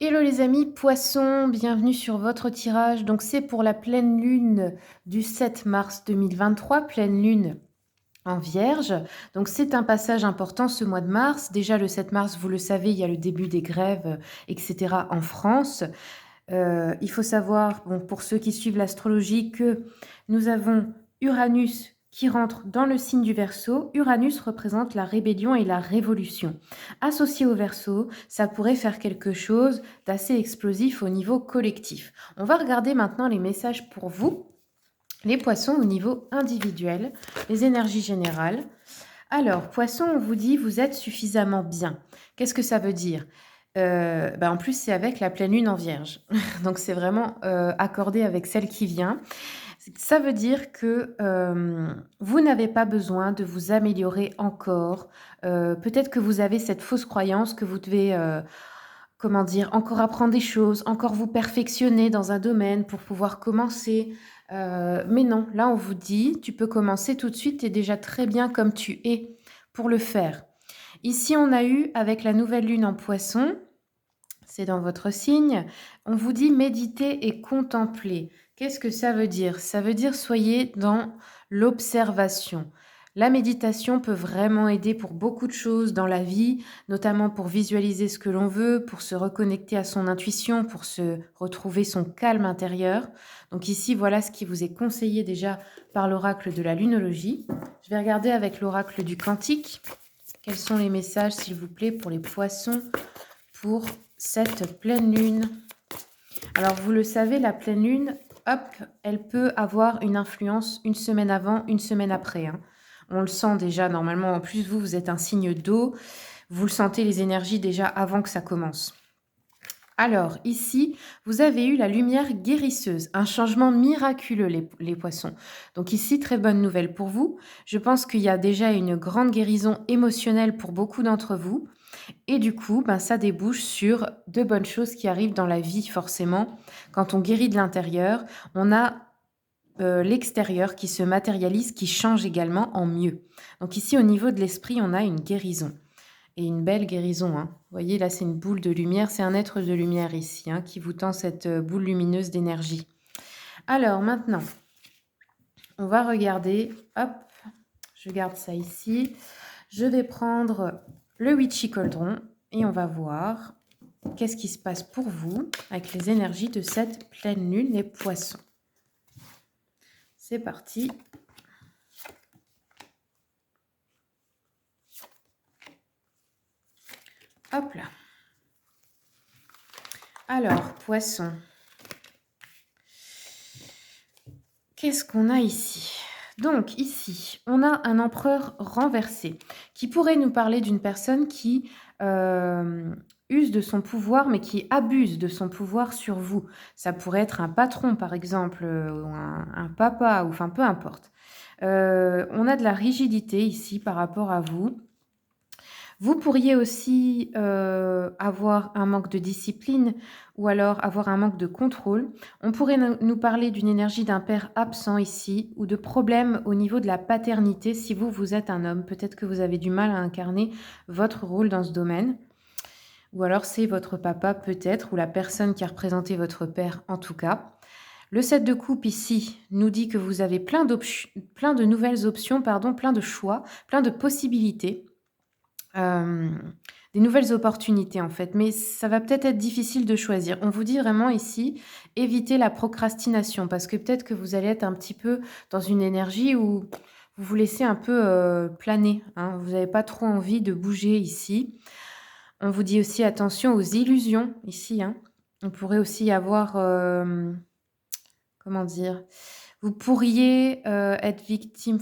Hello les amis, poissons, bienvenue sur votre tirage. Donc c'est pour la pleine lune du 7 mars 2023, pleine lune en Vierge. Donc c'est un passage important ce mois de mars. Déjà le 7 mars, vous le savez, il y a le début des grèves, etc. en France. Il faut savoir, bon, pour ceux qui suivent l'astrologie, que nous avons Uranus qui rentre dans le signe du Verseau. Uranus représente la rébellion et la révolution. Associé au Verseau, ça pourrait faire quelque chose d'assez explosif au niveau collectif. On va regarder maintenant les messages pour vous, les poissons au niveau individuel, les énergies générales. Alors, poisson, on vous dit, vous êtes suffisamment bien. Qu'est-ce que ça veut dire? En plus, c'est avec la pleine lune en Vierge. Donc, c'est vraiment accordé avec celle qui vient. Ça veut dire que vous n'avez pas besoin de vous améliorer encore. Peut-être que vous avez cette fausse croyance que vous devez, comment dire, encore apprendre des choses, encore vous perfectionner dans un domaine pour pouvoir commencer. Mais non, là, on vous dit, tu peux commencer tout de suite, tu es déjà très bien comme tu es pour le faire. Ici, on a eu, avec la nouvelle lune en Poisson, c'est dans votre signe, on vous dit méditer et contempler. Qu'est-ce que ça veut dire? Ça veut dire soyez dans l'observation. La méditation peut vraiment aider pour beaucoup de choses dans la vie, notamment pour visualiser ce que l'on veut, pour se reconnecter à son intuition, pour se retrouver son calme intérieur. Donc ici, voilà ce qui vous est conseillé déjà par l'oracle de la lunologie. Je vais regarder avec l'oracle du Cantique. Quels sont les messages, s'il vous plaît, pour les poissons pour cette pleine lune? Alors, vous le savez, la pleine lune, hop, elle peut avoir une influence une semaine avant, une semaine après, hein. On le sent déjà, normalement. En plus, vous êtes un signe d'eau. Vous le sentez, les énergies, déjà avant que ça commence. Alors, ici, vous avez eu la lumière guérisseuse, un changement miraculeux, les poissons. Donc ici, très bonne nouvelle pour vous. Je pense qu'il y a déjà une grande guérison émotionnelle pour beaucoup d'entre vous. Et du coup, ça débouche sur de bonnes choses qui arrivent dans la vie, forcément. Quand on guérit de l'intérieur, on a l'extérieur qui se matérialise, qui change également en mieux. Donc ici, au niveau de l'esprit, on a une guérison. Et une belle guérison, hein. Vous voyez, là, c'est une boule de lumière. C'est un être de lumière ici, hein, qui vous tend cette boule lumineuse d'énergie. Alors, maintenant, on va regarder. Hop, je garde ça ici. Je vais prendre le Witchy Cauldron et on va voir qu'est-ce qui se passe pour vous avec les énergies de cette pleine lune, les poissons. C'est parti. Hop là. Alors, poisson. Qu'est-ce qu'on a ici? Donc, ici, on a un empereur renversé qui pourrait nous parler d'une personne qui use de son pouvoir, mais qui abuse de son pouvoir sur vous. Ça pourrait être un patron, par exemple, ou un papa, ou enfin, peu importe. On a de la rigidité ici par rapport à vous. Vous pourriez aussi avoir un manque de discipline ou alors avoir un manque de contrôle. On pourrait nous parler d'une énergie d'un père absent ici ou de problèmes au niveau de la paternité si vous êtes un homme. Peut-être que vous avez du mal à incarner votre rôle dans ce domaine. Ou alors c'est votre papa peut-être ou la personne qui a représenté votre père en tout cas. Le 7 de coupe ici nous dit que vous avez plein de nouvelles options, plein de choix, plein de possibilités. Des nouvelles opportunités en fait, mais ça va peut-être être difficile de choisir. On vous dit vraiment ici, évitez la procrastination parce que peut-être que vous allez être un petit peu dans une énergie où vous vous laissez un peu planer, hein. Vous n'avez pas trop envie de bouger ici. On vous dit aussi attention aux illusions ici, hein. On pourrait aussi avoir, comment dire? Vous pourriez, être victime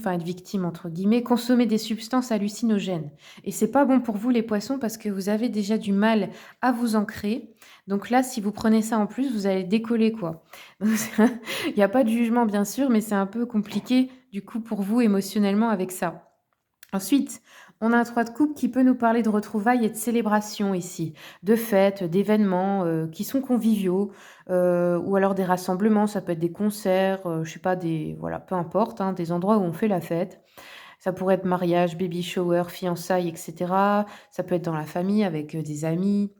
entre guillemets, consommer des substances hallucinogènes et c'est pas bon pour vous les poissons parce que vous avez déjà du mal à vous ancrer. Donc là, si vous prenez ça en plus, vous allez décoller quoi. Il y a pas de jugement bien sûr, mais c'est un peu compliqué du coup pour vous émotionnellement avec ça. Ensuite, on a un 3 de coupe qui peut nous parler de retrouvailles et de célébrations ici, de fêtes, d'événements qui sont conviviaux, ou alors des rassemblements, ça peut être des concerts, je sais pas, voilà, peu importe, hein, des endroits où on fait la fête. Ça pourrait être mariage, baby shower, fiançailles, etc. Ça peut être dans la famille avec des amis,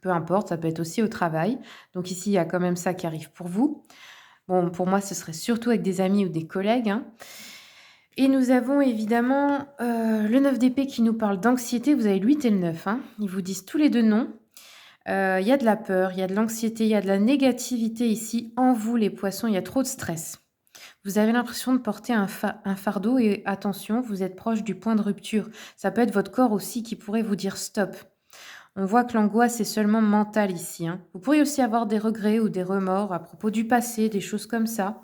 peu importe, ça peut être aussi au travail. Donc ici, il y a quand même ça qui arrive pour vous. Bon, pour moi, ce serait surtout avec des amis ou des collègues, hein. Et nous avons évidemment, le 9 d'épée qui nous parle d'anxiété. Vous avez le 8 et le 9, hein. Ils vous disent tous les 2 non. Il y a de la peur, il y a de l'anxiété, il y a de la négativité ici en vous les poissons, il y a trop de stress. Vous avez l'impression de porter un fardeau et attention, vous êtes proche du point de rupture. Ça peut être votre corps aussi qui pourrait vous dire stop. On voit que l'angoisse est seulement mentale ici, hein. Vous pourriez aussi avoir des regrets ou des remords à propos du passé, des choses comme ça.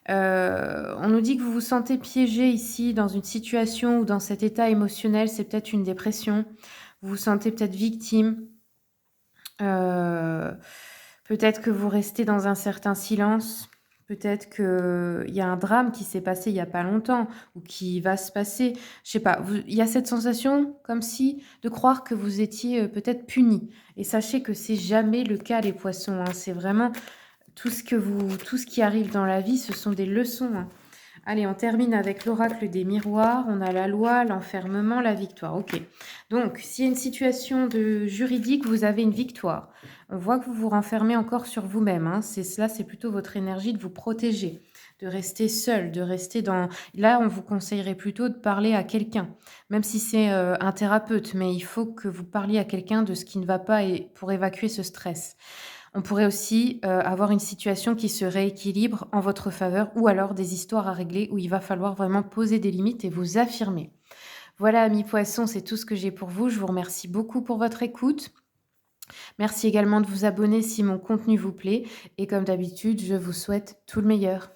On nous dit que vous vous sentez piégé ici dans une situation ou dans cet état émotionnel, c'est peut-être une dépression. Vous vous sentez peut-être victime. Heu, Peut-être que vous restez dans un certain silence. Peut-être qu'il y a un drame qui s'est passé il y a pas longtemps ou qui va se passer. Je sais pas, vous il y a cette sensation comme si de croire que vous étiez, peut-être puni. Et sachez que c'est jamais le cas les poissons, hein. C'est vraiment tout ce qui arrive dans la vie, ce sont des leçons, hein. Allez, on termine avec l'oracle des miroirs. On a la loi, l'enfermement, la victoire. OK. Donc, s'il y a une situation juridique, vous avez une victoire. On voit que vous vous renfermez encore sur vous-même, hein. C'est plutôt votre énergie de vous protéger, de rester seul, de rester dans... Là, on vous conseillerait plutôt de parler à quelqu'un, même si c'est un thérapeute, mais il faut que vous parliez à quelqu'un de ce qui ne va pas et pour évacuer ce stress. On pourrait aussi, avoir une situation qui se rééquilibre en votre faveur ou alors des histoires à régler où il va falloir vraiment poser des limites et vous affirmer. Voilà, amis poissons, c'est tout ce que j'ai pour vous. Je vous remercie beaucoup pour votre écoute. Merci également de vous abonner si mon contenu vous plaît et comme d'habitude, je vous souhaite tout le meilleur.